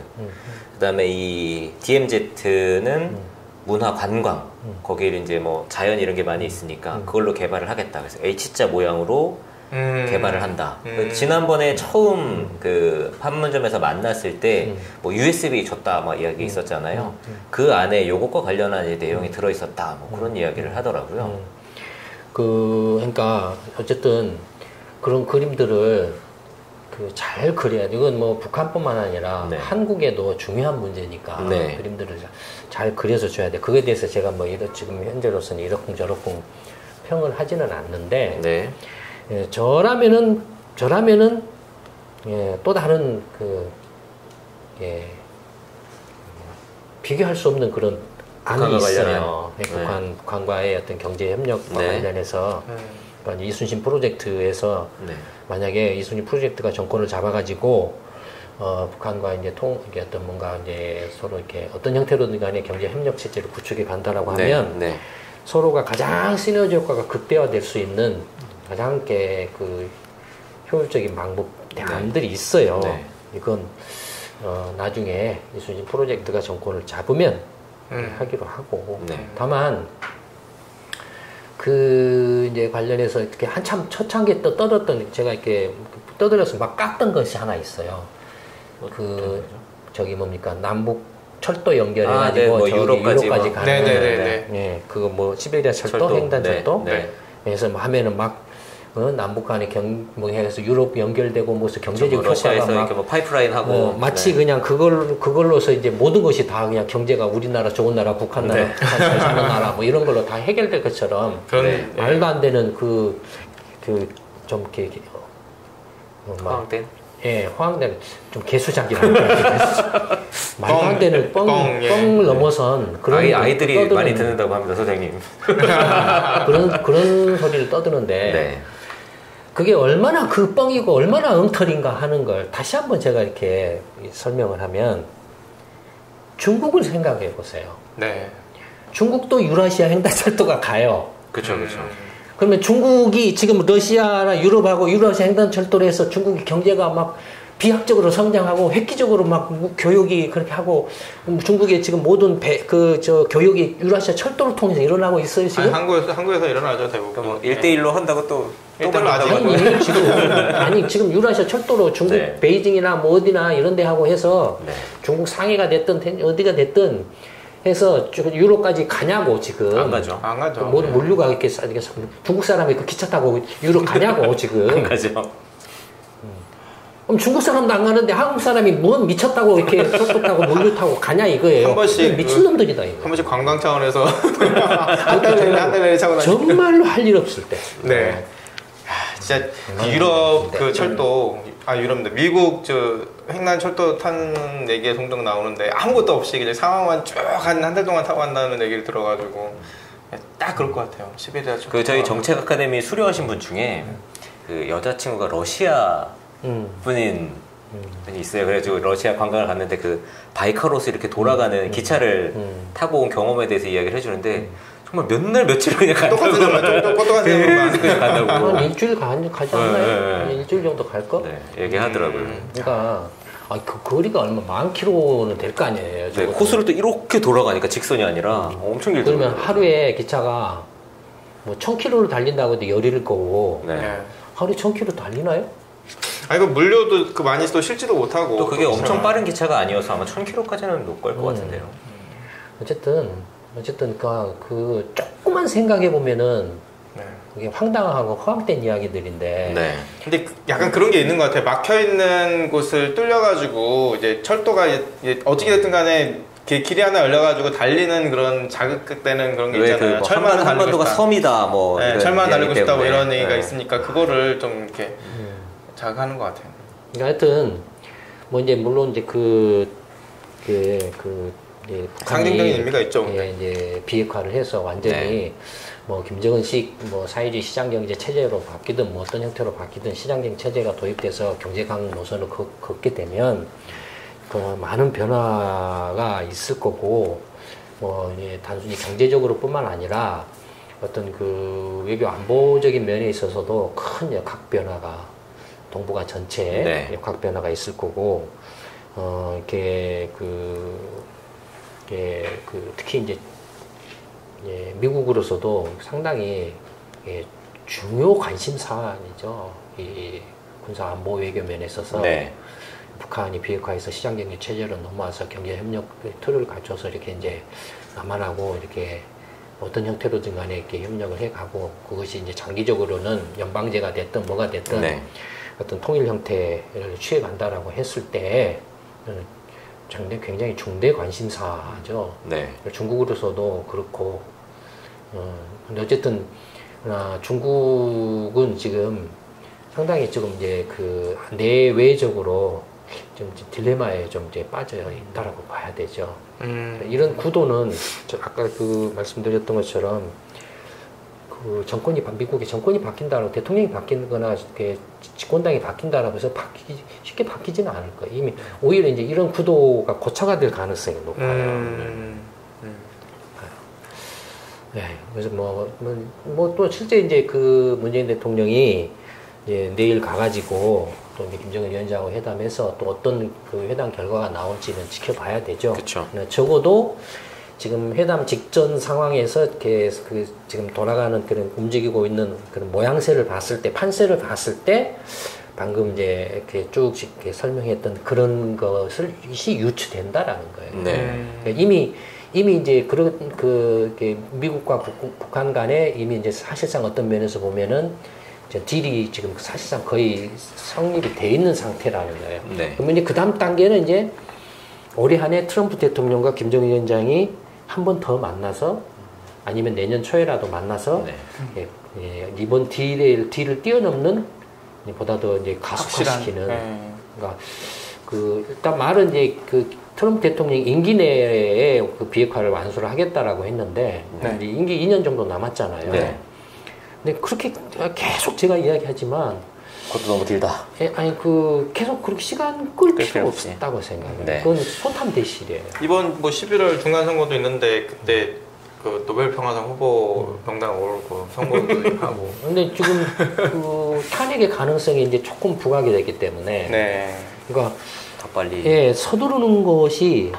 Speaker 1: 그다음에 이 DMZ는 문화 관광. 거기에 이제 뭐 자연 이런 게 많이 있으니까 그걸로 개발을 하겠다. 그래서 H자 모양으로 개발을 한다. 지난번에 처음 그 판문점에서 만났을 때 뭐 USB 줬다 막 이야기 있었잖아요. 그 안에 요것과 관련한 이제 내용이 들어 있었다. 뭐 그런 이야기를 하더라고요.
Speaker 3: 그러니까 어쨌든 그런 그림들을 잘 그려야 돼. 이건 뭐 북한뿐만 아니라
Speaker 1: 네.
Speaker 3: 한국에도 중요한 문제니까
Speaker 1: 네.
Speaker 3: 그림들을 잘 그려서 줘야 돼. 그거에 대해서 제가 뭐 지금 현재로서는 이러쿵저러쿵 평을 하지는 않는데
Speaker 1: 네.
Speaker 3: 예, 저라면은 예, 또 다른 비교할 수 없는 그런 안이
Speaker 1: 북한과
Speaker 3: 있어요.
Speaker 1: 관련한.
Speaker 3: 북한과의 어떤 경제 협력과
Speaker 1: 네.
Speaker 3: 관련해서 그러니까 이순신 프로젝트에서
Speaker 1: 네.
Speaker 3: 만약에 이순신 프로젝트가 정권을 잡아가지고 북한과 이제 이게 어떤 뭔가 이제 서로 이렇게 어떤 형태로든 간에 경제 협력 체제를 구축해 간다라고 하면
Speaker 1: 네.
Speaker 3: 서로가 가장 시너지 효과가 극대화될 수 있는 가장 그 효율적인 방법 대안들이 있어요.
Speaker 1: 네.
Speaker 3: 이건 나중에 이순신 프로젝트가 정권을 잡으면 하기로 하고
Speaker 1: 네.
Speaker 3: 다만 그 이제 관련해서 이렇게 한참 초창기에 떠들었던 제가 이렇게 떠들어서 막 깠던 것이 하나 있어요. 그 저기 뭡니까 남북 철도 연결해가지고
Speaker 1: 네, 뭐
Speaker 3: 저기
Speaker 1: 유럽까지
Speaker 3: 유럽까지
Speaker 1: 뭐.
Speaker 3: 가는
Speaker 2: 네네네.
Speaker 3: 예, 그거 뭐 시베리아 철도,
Speaker 1: 철도.
Speaker 3: 횡단
Speaker 1: 네,
Speaker 3: 철도.
Speaker 1: 네.
Speaker 3: 그래서 뭐 하면은 막 남북 간에 뭐 해서 유럽 연결되고 무슨 경제적 효과가
Speaker 1: 러시아에서
Speaker 3: 막
Speaker 1: 이렇게 뭐 파이프라인 하고
Speaker 3: 마치
Speaker 1: 네.
Speaker 3: 그냥 그걸로서 이제 모든 것이 다 그냥 경제가 우리나라 좋은 나라, 북한 나라,
Speaker 1: 네.
Speaker 3: 북한 잘 사는 나라 뭐 이런 걸로 다 해결될 것처럼
Speaker 2: 그런
Speaker 1: 네.
Speaker 3: 말도 안 되는 좀 이렇게
Speaker 1: 화학된
Speaker 3: 예, 화학된 좀 개수작이라는 말도 안 되는 뻥 넘어선 그런
Speaker 1: 아이들이
Speaker 3: 떠드는,
Speaker 1: 많이 듣는다고 합니다, 선생님.
Speaker 3: 그런 소리를 떠드는데
Speaker 1: 네.
Speaker 3: 그게 얼마나 그 뻥이고 얼마나 엉터리인가 하는 걸 다시 한번 제가 이렇게 설명을 하면 중국을 생각해 보세요.
Speaker 2: 네.
Speaker 3: 중국도 유라시아 횡단철도가 가요.
Speaker 1: 그렇죠, 그렇죠.
Speaker 3: 그러면 중국이 지금 러시아나 유럽하고 유라시아 횡단철도로 해서 중국의 경제가 막 비약적으로 성장하고 획기적으로 막 교육이 그렇게 하고 중국의 지금 모든 교육이 유라시아 철도를 통해서 일어나고 있어요 지금.
Speaker 2: 아니, 한국에서 일어나죠 대부분.
Speaker 1: 뭐 1대1로 한다고 또
Speaker 2: 1대1로 아직
Speaker 3: 아니 지금 유라시아 철도로 중국
Speaker 1: 네.
Speaker 3: 베이징이나 뭐 어디나 이런 데 하고 해서
Speaker 1: 네.
Speaker 3: 중국 상해가 됐든 어디가 됐든 해서 유럽까지 가냐고 지금.
Speaker 1: 안 가죠.
Speaker 2: 안 가죠.
Speaker 3: 모든 물류가 이렇게 중국 사람이 그 기차 타고 유럽 가냐고 지금.
Speaker 1: 안 가죠.
Speaker 3: 그럼 중국 사람도 안 가는데 한국 사람이 뭔 미쳤다고 이렇게 철도 타고 물류 타고 가냐 이거예요.
Speaker 2: 한 번씩
Speaker 3: 미친놈들이다 이거.
Speaker 2: 한 번씩 관광 차원에서 한 달에 차고 다니고.
Speaker 3: 정말로 할 일 없을 때.
Speaker 2: 네. 진짜 유럽 그 철도 유럽인데 미국 저 횡단 철도 탄 얘기에 종종 나오는데 아무것도 없이 그냥 상황만 쭉 한 달 동안 타고 간다는 얘기를 들어가지고 딱 그럴 것 같아요. 시베리아 철도.
Speaker 1: 그 저희 정책 아카데미 수료하신 분 중에 그 여자친구가 러시아 분이 있어요. 그래가지고 러시아 관광을 갔는데 그 바이카로스 이렇게 돌아가는 기차를 타고 온 경험에 대해서 이야기를 해주는데 정말 몇 날 며칠 그냥
Speaker 2: 똑같은 것만 똑같은 것만
Speaker 1: 그냥 간다고.
Speaker 3: 한 일주일 가지 않나요?
Speaker 1: 네.
Speaker 3: 일주일 정도 갈까?
Speaker 1: 네, 얘기하더라고요.
Speaker 3: 그러니까 그 거리가 얼마 만 킬로는 될 거 아니에요.
Speaker 1: 네,
Speaker 3: 저것도.
Speaker 1: 코스를 또 이렇게 돌아가니까 직선이 아니라 엄청 길더라고요.
Speaker 3: 그러면 하루에 기차가 뭐 1000킬로를 달린다고 해도 열일 거고
Speaker 1: 네.
Speaker 2: 네.
Speaker 3: 하루에 1000킬로 달리나요?
Speaker 2: 이거 물류도 그 많이 또 실지도 못하고
Speaker 1: 또 그게
Speaker 2: 또
Speaker 1: 엄청
Speaker 2: 기차가.
Speaker 1: 빠른 기차가 아니어서 아마 1000km까지는 못 갈 것 같은데요.
Speaker 3: 어쨌든 그 조금만 생각해 보면은
Speaker 2: 네.
Speaker 3: 그게 황당하고 허황된 이야기들인데.
Speaker 1: 네.
Speaker 2: 근데 약간 그런 게 있는 것 같아요. 막혀 있는 곳을 뚫려가지고 이제 철도가 이제 어떻게 됐든 간에 길이 하나 열려가지고 달리는 그런 자극되는 그런 게 있잖아요.
Speaker 1: 뭐
Speaker 2: 철만
Speaker 1: 한반도가 섬이다 뭐
Speaker 2: 네,
Speaker 1: 이런
Speaker 2: 철만 달리고
Speaker 1: 이야기
Speaker 2: 싶다 뭐
Speaker 1: 때문에.
Speaker 2: 이런 얘기가
Speaker 1: 네.
Speaker 2: 있으니까 그거를 좀 이렇게 자극하는 것 같아요.
Speaker 3: 그러니까 하여튼 뭐 이제 물론 이제 이제
Speaker 2: 상징적인 의미가 있죠.
Speaker 3: 예, 이제 비핵화를 해서 완전히
Speaker 1: 네.
Speaker 3: 뭐 김정은식 뭐 사회주의 시장 경제 체제로 바뀌든 뭐 어떤 형태로 바뀌든 시장 경제 체제가 도입돼서 경제 강 노선을 걷게 되면 그 많은 변화가 있을 거고 뭐 이제 단순히 경제적으로뿐만 아니라 어떤 그 외교 안보적인 면에 있어서도 큰 역학 변화가 동북아 전체에
Speaker 1: 네.
Speaker 3: 역학 변화가 있을 거고 특히 이제 미국으로서도 상당히 중요 관심 사안이죠. 이 군사 안보 외교 면에 있어서
Speaker 1: 네.
Speaker 3: 북한이 비핵화해서 시장 경제 체제로 넘어와서 경제 협력 틀을 갖춰서 이렇게 이제 남한하고 이렇게 어떤 형태로든 간에 이렇게 협력을 해가고 그것이 이제 장기적으로는 연방제가 됐든 뭐가 됐든
Speaker 1: 네.
Speaker 3: 어떤 통일 형태를 취해간다라고 했을 때 굉장히 중대 관심사죠.
Speaker 1: 네.
Speaker 3: 중국으로서도 그렇고 근데 어쨌든 중국은 지금 상당히 지금 이제 그 내외적으로 좀 딜레마에 좀 이제 빠져 있다라고 봐야 되죠. 이런 구도는 아까 그 말씀드렸던 것처럼 그 그 미국의 정권이 바뀐다고 대통령이 바뀌거나 이렇게 집권당이 바뀐다고 해서 쉽게 바뀌지는 않을 거예요. 이미 오히려 이제 이런 구도가 고착화 될 가능성이 높아요. 네, 그래서 또 실제 이제 그 문재인 대통령이 이제 내일 가가지고 또 이제 김정은 위원장하고 회담해서 또 어떤 그 회담 결과가 나올지는 지켜봐야 되죠.
Speaker 1: 그쵸.
Speaker 3: 적어도 지금 회담 직전 상황에서 이렇게 그 지금 돌아가는 그런 움직이고 있는 그런 모양새를 봤을 때, 판세를 봤을 때 방금 이제 이렇게 쭉 이렇게 설명했던 그런 것이 유추된다라는 거예요.
Speaker 1: 네.
Speaker 3: 그러니까 이미 이제 미국과 북한 간에 이미 이제 사실상 어떤 면에서 보면은 이제 딜이 지금 사실상 거의 성립이 돼 있는 상태라는 거예요.
Speaker 1: 네.
Speaker 3: 그러면 이제 그 다음 단계는 이제 올해 한 해 트럼프 대통령과 김정은 위원장이 한 번 더 만나서 아니면 내년 초에라도 만나서
Speaker 1: 네.
Speaker 3: 이번 딜을 뛰어넘는 보다 더 이제 가속화시키는 그러니까 그 일단 말은 이제 그 트럼프 대통령이 임기 내에 그 비핵화를 완수를 하겠다라고 했는데 이제 임기 2년 정도 남았잖아요.
Speaker 1: 네.
Speaker 3: 근데 그렇게 계속 제가 이야기하지만
Speaker 1: 그것도 너무 길다.
Speaker 3: 아니 계속 그렇게 시간 끌 필요 없다고 생각해요.
Speaker 1: 네.
Speaker 3: 그건 소탐대실이에요.
Speaker 2: 이번 11월 중간 선거도 있는데 그때 그 노벨 평화상 후보 명단 오르고 선거도 하고.
Speaker 3: 근데 지금 그 탄핵의 가능성이 이제 조금 부각이 됐기 때문에. 그러니까
Speaker 1: 더 빨리.
Speaker 3: 서두르는 것이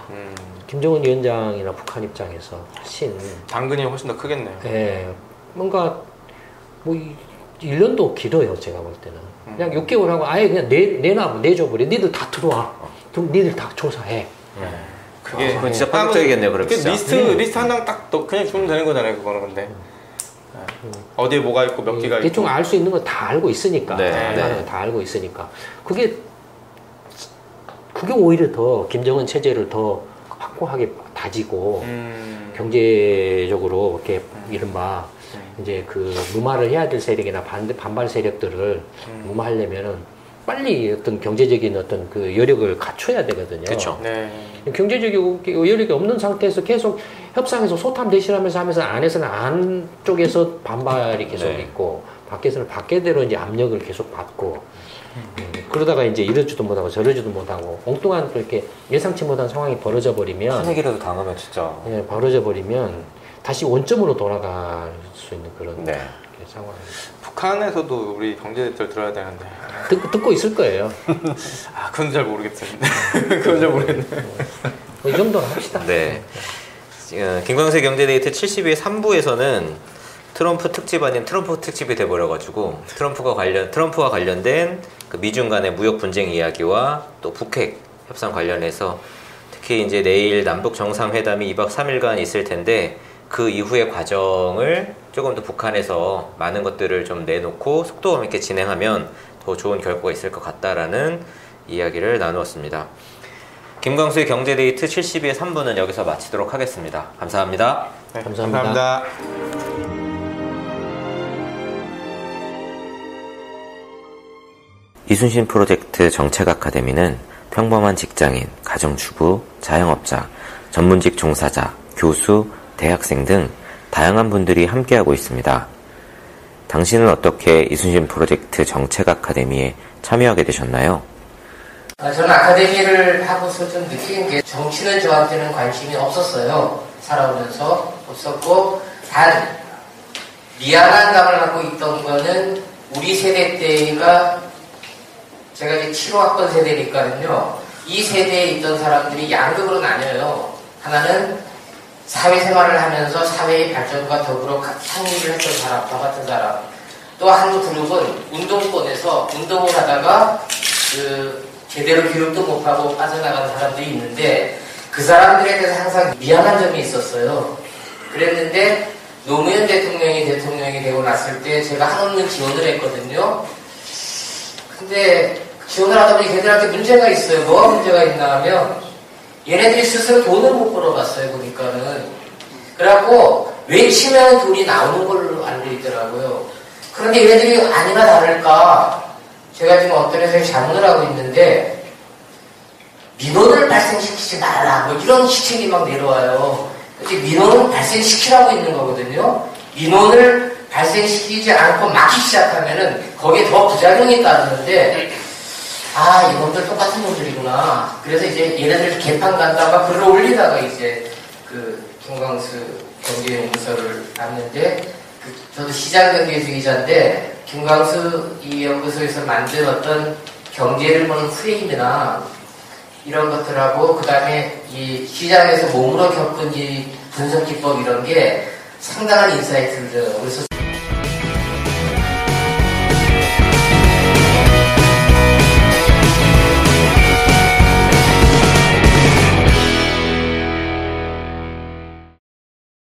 Speaker 3: 김정은 위원장이나 북한 입장에서 훨씬
Speaker 2: 당근이 훨씬 더 크겠네요.
Speaker 3: 뭔가 1년도 길어요, 제가 볼 때는. 그냥 6개월 하고 아예 그냥 내줘버려. 니들 다 들어와. 그럼 니들 다 조사해.
Speaker 1: 그건 진짜 파격적이겠네요, 그럼 진짜.
Speaker 2: 리스트 한 장 딱 그냥 주면 되는 거잖아요, 그거는 근데. 어디에 뭐가 있고 몇 개가 있고.
Speaker 3: 대충 알 수 있는 거 다 알고 있으니까.
Speaker 1: 네.
Speaker 3: 다 알고 있으니까. 그게 오히려 더 김정은 체제를 더 확고하게 다지고 경제적으로 이렇게 이른바 이제 그 무마를 해야 될 세력이나 반발 세력들을 무마하려면은 빨리 어떤 경제적인 어떤 그 여력을 갖춰야 되거든요.
Speaker 1: 그렇죠.
Speaker 3: 경제적인 여력이 없는 상태에서 계속 협상에서 소탐 대실하면서 안에서는 안쪽에서 반발이 계속 있고 밖에서는 밖에대로 이제 압력을 계속 받고 그러다가 이제 이러지도 못하고 저러지도 못하고 엉뚱한 그렇게 예상치 못한 상황이 벌어져 버리면
Speaker 1: 탄핵이라도 당하면 진짜
Speaker 3: 벌어져 버리면 다시 원점으로 돌아갈 수 있는 그런 상황.
Speaker 2: 북한에서도 우리 경제들 들어야 되는데
Speaker 3: 듣고 있을 거예요.
Speaker 2: 그건 잘 모르겠어요. 그건 잘 모르겠네.
Speaker 3: 이 정도는 합시다.
Speaker 1: 네. 김광세 경제데이트 72회 3부에서는 트럼프 특집 아닌 트럼프 특집이 돼버려가지고 트럼프와 관련된 그 미중 간의 무역 분쟁 이야기와 또 북핵 협상 관련해서 특히 이제 내일 남북 정상회담이 2박 3일간 있을 텐데 그 이후의 과정을 조금 더 북한에서 많은 것들을 좀 내놓고 속도감 있게 진행하면 더 좋은 결과가 있을 것 같다라는 이야기를 나누었습니다. 김광수의 경제데이트 72회 3부는 여기서 마치도록 하겠습니다. 감사합니다.
Speaker 3: 감사합니다.
Speaker 1: 이순신 프로젝트 정책 아카데미는 평범한 직장인, 가정주부, 자영업자, 전문직 종사자, 교수, 대학생 등 다양한 분들이 함께하고 있습니다. 당신은 어떻게 이순신 프로젝트 정책 아카데미에 참여하게 되셨나요?
Speaker 4: 저는 아카데미를 하고서 좀 느낀 게 정치는 저한테는 관심이 없었어요. 살아오면서 없었고 단 미안한 감을 갖고 있던 거는 우리 세대 때가 제가 이제 7호학번 세대니까요. 이 세대에 있던 사람들이 양극으로 나뉘어요. 하나는 사회생활을 하면서 사회의 발전과 더불어 창의를 했던 사람, 저 같은 사람. 또 한 그룹은 운동권에서 운동을 하다가 제대로 교육도 못하고 빠져나간 사람들이 있는데 그 사람들에 대해서 항상 미안한 점이 있었어요. 그랬는데 노무현 대통령이 되고 났을 때 제가 한없는 지원을 했거든요. 근데 지원을 하다 보니 걔들한테 문제가 있어요. 뭐가 문제가 있나 하면 얘네들이 스스로 돈을 못 벌어봤어요. 보니까는. 그래갖고 외치면 돈이 나오는 걸로 알고 있더라고요. 그런데 얘네들이 아니나 다를까 제가 지금 어떤 회사에 자문을 하고 있는데 민원을 발생시키지 말라 뭐 이런 시책이 막 내려와요. 근데 민원을 발생시키라고 있는 거거든요. 민원을 발생시키지 않고 막기 시작하면은 거기에 더 부작용이 따르는데 아 이놈들 똑같은 놈들이구나. 그래서 이제 얘네들 개판 간다 막 글을 올리다가 이제 그 김광수 경제연구소를 봤는데 저도 시장경제주의자인데 김광수 이 연구소에서 만들었던 경제를 보는 프레임이나 이런 것들하고 그 다음에 이 시장에서 몸으로 겪은 이 분석 기법 이런 게 상당한 인사이트를 줘요. 그래서